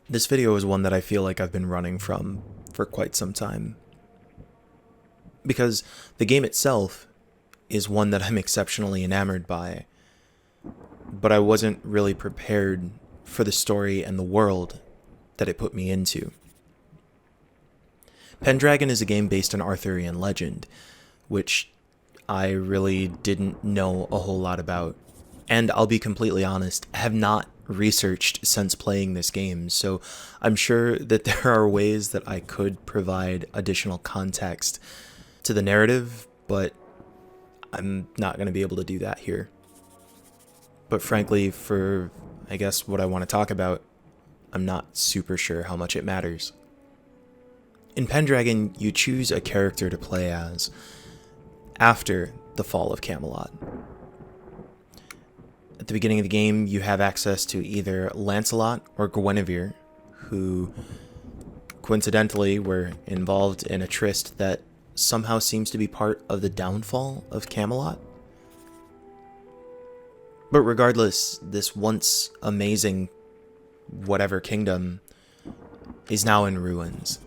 This video is one that I feel like I've been running from for quite some time. Because the game itself is one that I'm exceptionally enamored by, but I wasn't really prepared for the story and the world that it put me into. Pendragon is a game based on Arthurian legend, which I really didn't know a whole lot about. And I'll be completely honest, have not researched since playing this game, so I'm sure that there are ways that I could provide additional context to the narrative, but I'm not going to be able to do that here. But frankly, for, I guess, what I want to talk about, I'm not super sure how much it matters. In Pendragon, you choose a character to play as after the fall of Camelot. At the beginning of the game, you have access to either Lancelot or Guinevere, who coincidentally were involved in a tryst that somehow seems to be part of the downfall of Camelot. But regardless, this once amazing whatever kingdom is now in ruins,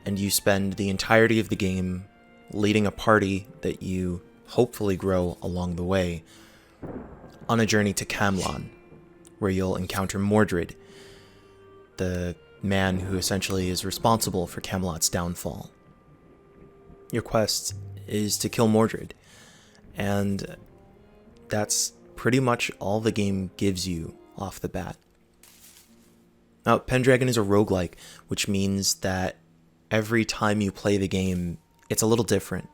and you spend the entirety of the game leading a party that you hopefully grow along the way on a journey to Camelot, where you'll encounter Mordred, the man who essentially is responsible for Camelot's downfall. Your quest is to kill Mordred, and that's pretty much all the game gives you off the bat. Now, Pendragon is a roguelike, which means that every time you play the game, it's a little different.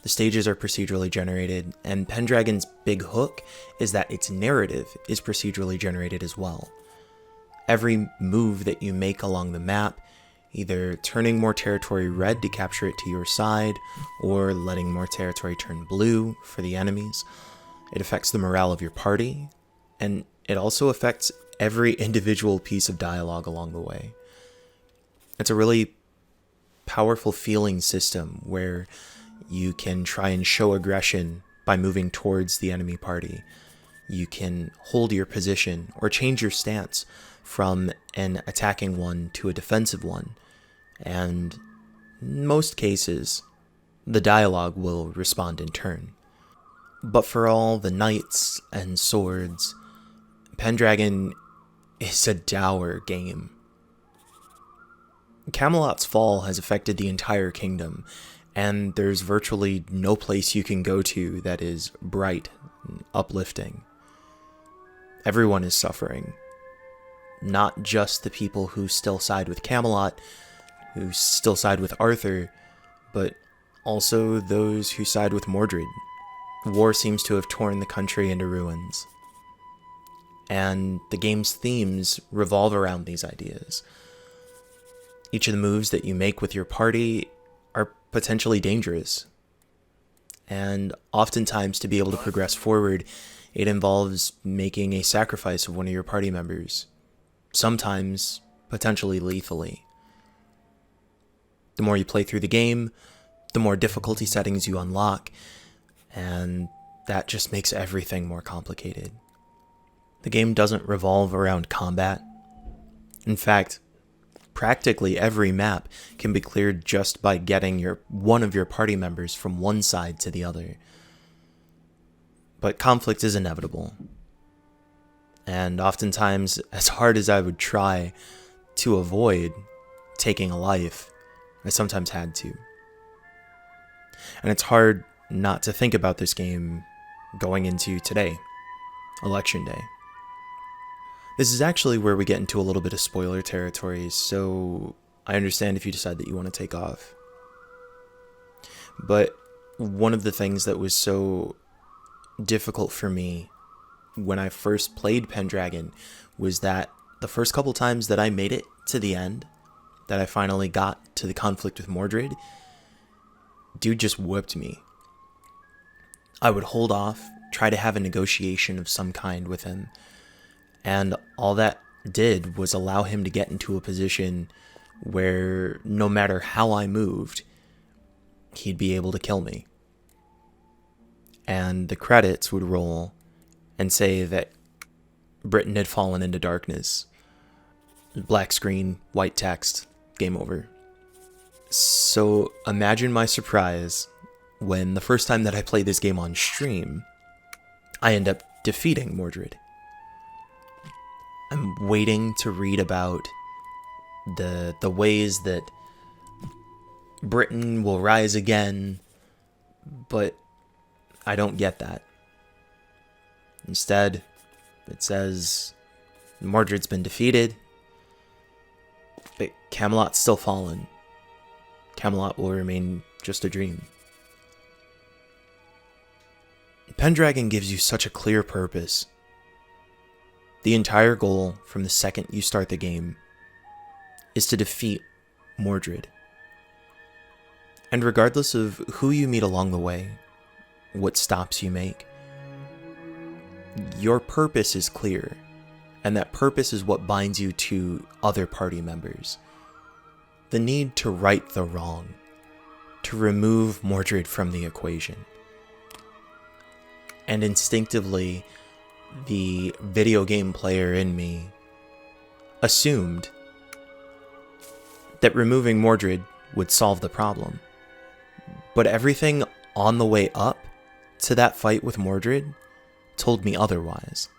The stages are procedurally generated, and Pendragon's big hook is that its narrative is procedurally generated as well. Every move that you make along the map, either turning more territory red to capture it to your side, or letting more territory turn blue for the enemies, it affects the morale of your party, and it also affects every individual piece of dialogue along the way. It's a really powerful feeling system where you can try and show aggression by moving towards the enemy party. You can hold your position or change your stance from an attacking one to a defensive one. And in most cases, the dialogue will respond in turn. But for all the knights and swords, Pendragon is a dour game. Camelot's fall has affected the entire kingdom, and there's virtually no place you can go to that is bright and uplifting. Everyone is suffering. Not just the people who still side with Camelot, who still side with Arthur, but also those who side with Mordred. War seems to have torn the country into ruins. And the game's themes revolve around these ideas. Each of the moves that you make with your party are potentially dangerous. And oftentimes, to be able to progress forward, it involves making a sacrifice of one of your party members. Sometimes, potentially lethally. The more you play through the game, the more difficulty settings you unlock, and that just makes everything more complicated. The game doesn't revolve around combat. In fact, practically every map can be cleared just by getting one of your party members from one side to the other. But conflict is inevitable. And oftentimes, as hard as I would try to avoid taking a life, I sometimes had to. And it's hard not to think about this game going into today, Election Day. This is actually where we get into a little bit of spoiler territory, so I understand if you decide that you want to take off. But one of the things that was so difficult for me when I first played Pendragon was that the first couple times that I made it to the end, that I finally got to the conflict with Mordred, dude just whipped me. I would hold off, try to have a negotiation of some kind with him, and all that did was allow him to get into a position where no matter how I moved, he'd be able to kill me. And the credits would roll and say that Britain had fallen into darkness. Black screen, white text, game over. So imagine my surprise when the first time that I played this game on stream, I end up defeating Mordred. I'm waiting to read about the ways that Britain will rise again, but I don't get that. Instead, it says Mordred's been defeated, but Camelot's still fallen. Camelot will remain just a dream. Pendragon gives you such a clear purpose. The entire goal from the second you start the game is to defeat Mordred. And regardless of who you meet along the way, what stops you make, your purpose is clear, and that purpose is what binds you to other party members. The need to right the wrong, to remove Mordred from the equation. And instinctively, the video game player in me assumed that removing Mordred would solve the problem. But everything on the way up to that fight with Mordred told me otherwise.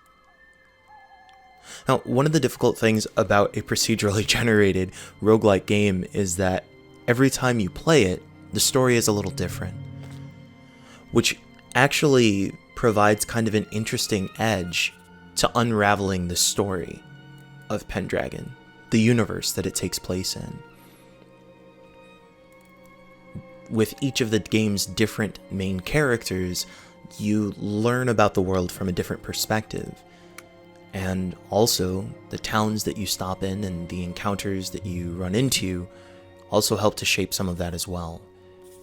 Now, one of the difficult things about a procedurally generated roguelike game is that every time you play it, the story is a little different, which actually provides kind of an interesting edge to unraveling the story of Pendragon, the universe that it takes place in. With each of the game's different main characters, you learn about the world from a different perspective. And also, the towns that you stop in and the encounters that you run into also help to shape some of that as well.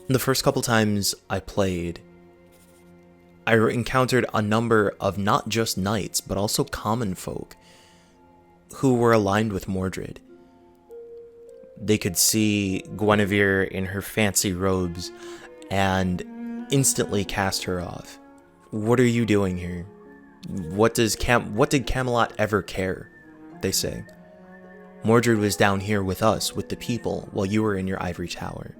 The first couple times I played, I encountered a number of not just knights, but also common folk who were aligned with Mordred. They could see Guinevere in her fancy robes and instantly cast her off. What are you doing here? What did Camelot ever care? They say. Mordred was down here with us, with the people, while you were in your ivory tower.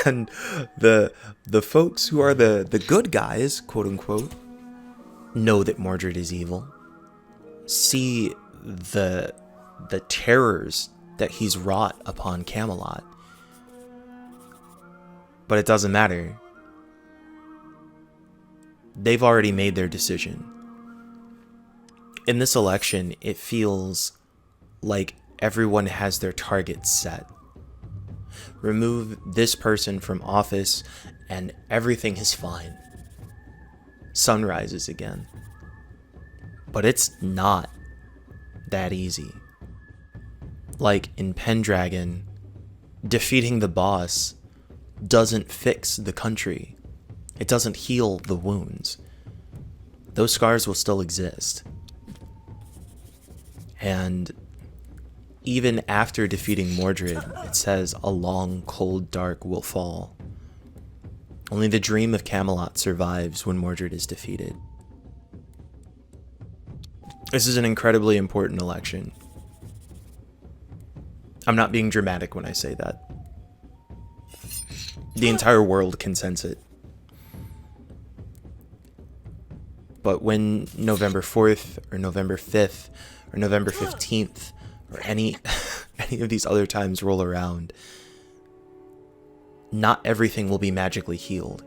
And the folks who are the good guys, quote unquote, know that Mordred is evil. See the terrors that he's wrought upon Camelot. But it doesn't matter. They've already made their decision. In this election, it feels like everyone has their targets set. Remove this person from office and everything is fine. Sun rises again. But it's not that easy. Like in Pendragon, defeating the boss doesn't fix the country. It doesn't heal the wounds. Those scars will still exist. And even after defeating Mordred, it says a long, cold dark will fall. Only the dream of Camelot survives when Mordred is defeated. This is an incredibly important election. I'm not being dramatic when I say that. The entire world can sense it. But when November 4th or November 5th or November 15th or any of these other times roll around, not everything will be magically healed.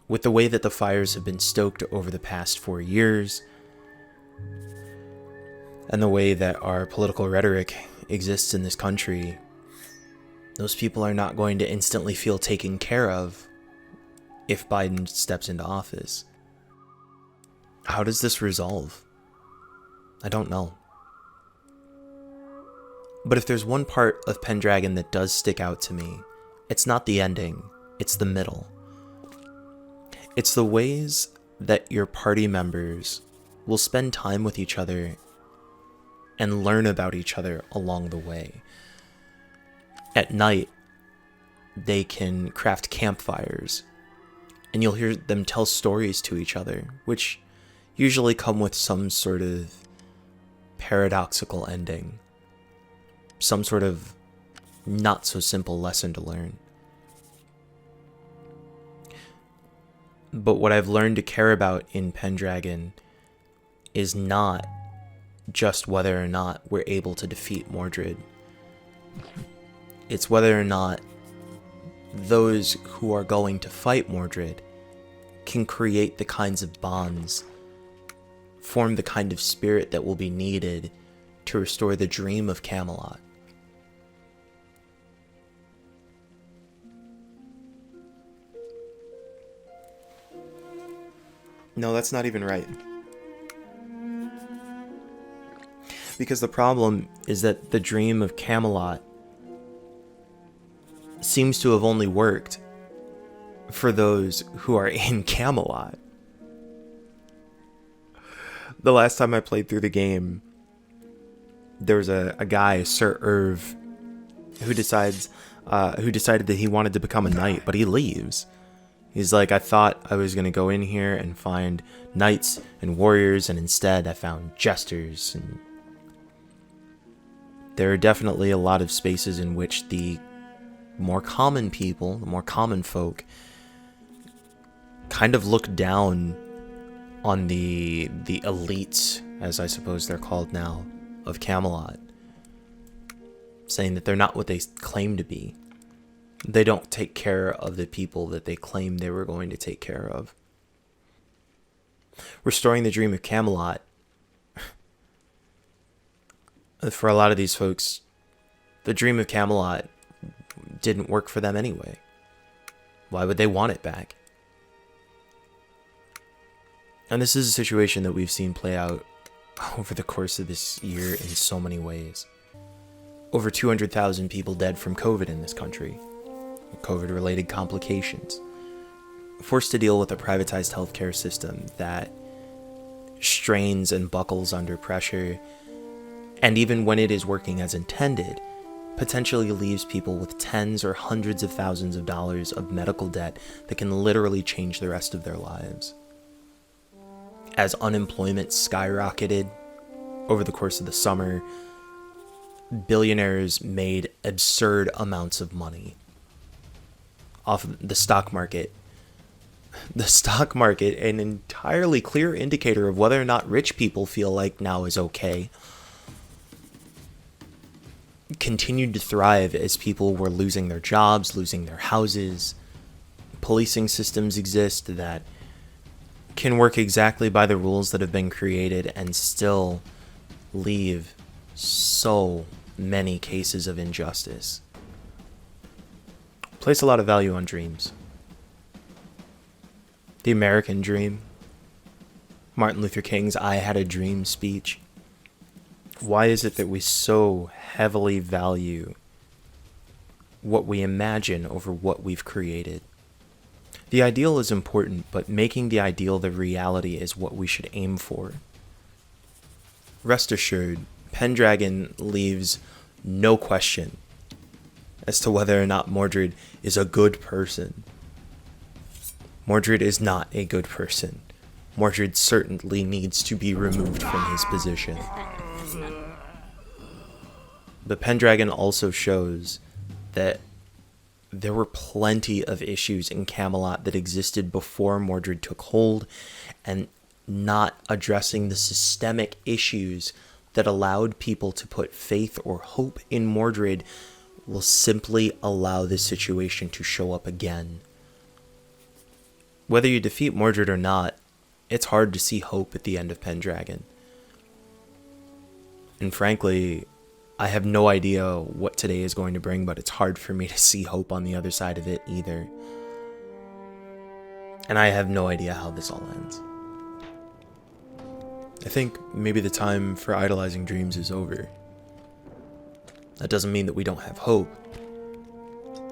With the way that the fires have been stoked over the past 4 years, and the way that our political rhetoric exists in this country, those people are not going to instantly feel taken care of if Biden steps into office. How does this resolve? I don't know. But if there's one part of Pendragon that does stick out to me, it's not the ending, it's the middle. It's the ways that your party members will spend time with each other and learn about each other along the way. At night, they can craft campfires, and you'll hear them tell stories to each other, which usually come with some sort of paradoxical ending. Some sort of not so simple lesson to learn. But what I've learned to care about in Pendragon is not just whether or not we're able to defeat Mordred. It's whether or not those who are going to fight Mordred can create the kinds of bonds, form the kind of spirit that will be needed to restore the dream of Camelot. No, that's not even right. Because the problem is that the dream of Camelot seems to have only worked for those who are in Camelot. The last time I played through the game, there was a guy, Sir Irv, who decided that he wanted to become a knight, but he leaves. He's like, I thought I was going to go in here and find knights and warriors, and instead I found jesters. And there are definitely a lot of spaces in which the more common people, the more common folk, kind of look down on the elites, as I suppose they're called now, of Camelot, saying that they're not what they claim to be. They don't take care of the people that they claim they were going to take care of. Restoring the dream of Camelot, for a lot of these folks, the dream of Camelot didn't work for them anyway. Why would they want it back? And this is a situation that we've seen play out over the course of this year in so many ways. Over 200,000 people dead from COVID in this country. COVID-related complications. Forced to deal with a privatized healthcare system that strains and buckles under pressure, and even when it is working as intended, potentially leaves people with tens or hundreds of thousands of dollars of medical debt that can literally change the rest of their lives. As unemployment skyrocketed over the course of the summer, billionaires made absurd amounts of money off of the stock market. The stock market, an entirely clear indicator of whether or not rich people feel like now is okay, continued to thrive as people were losing their jobs, losing their houses. Policing systems exist that can work exactly by the rules that have been created and still leave so many cases of injustice. Place a lot of value on dreams. The American dream. Martin Luther King's I Had a Dream speech. Why is it that we so heavily value what we imagine over what we've created? The ideal is important, but making the ideal the reality is what we should aim for. Rest assured, Pendragon leaves no question as to whether or not Mordred is a good person. Mordred is not a good person. Mordred certainly needs to be removed from his position. But Pendragon also shows that there were plenty of issues in Camelot that existed before Mordred took hold, and not addressing the systemic issues that allowed people to put faith or hope in Mordred will simply allow this situation to show up again. Whether you defeat Mordred or not, it's hard to see hope at the end of Pendragon. And frankly, I have no idea what today is going to bring, but it's hard for me to see hope on the other side of it either. And I have no idea how this all ends. I think maybe the time for idolizing dreams is over. That doesn't mean that we don't have hope,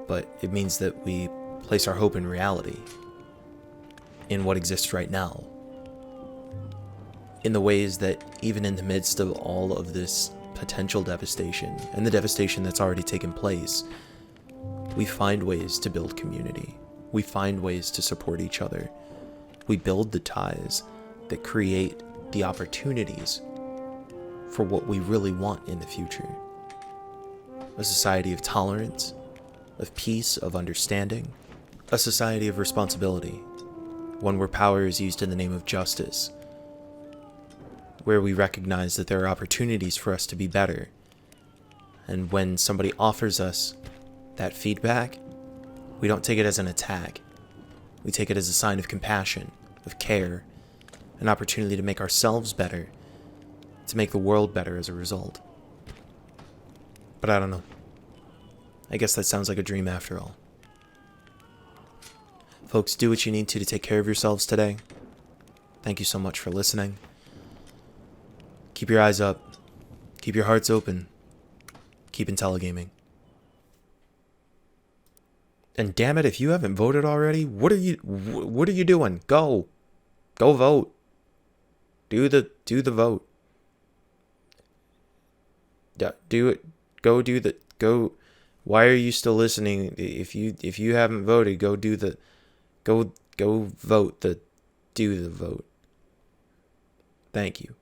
but it means that we place our hope in reality, in what exists right now, in the ways that even in the midst of all of this potential devastation and the devastation that's already taken place, we find ways to build community. We find ways to support each other. We build the ties that create the opportunities for what we really want in the future. A society of tolerance, of peace, of understanding. A society of responsibility. One where power is used in the name of justice. Where we recognize that there are opportunities for us to be better. And when somebody offers us that feedback, we don't take it as an attack. We take it as a sign of compassion, of care, an opportunity to make ourselves better, to make the world better as a result. But I don't know. I guess that sounds like a dream after all. Folks, do what you need to take care of yourselves today. Thank you so much for listening. Keep your eyes up. Keep your hearts open. Keep Intelligaming. And damn it, if you haven't voted already, what are you doing? Go vote. Do the vote. Yeah, do it. Go. Why are you still listening? If you haven't voted, go do the vote. Do the vote. Thank you.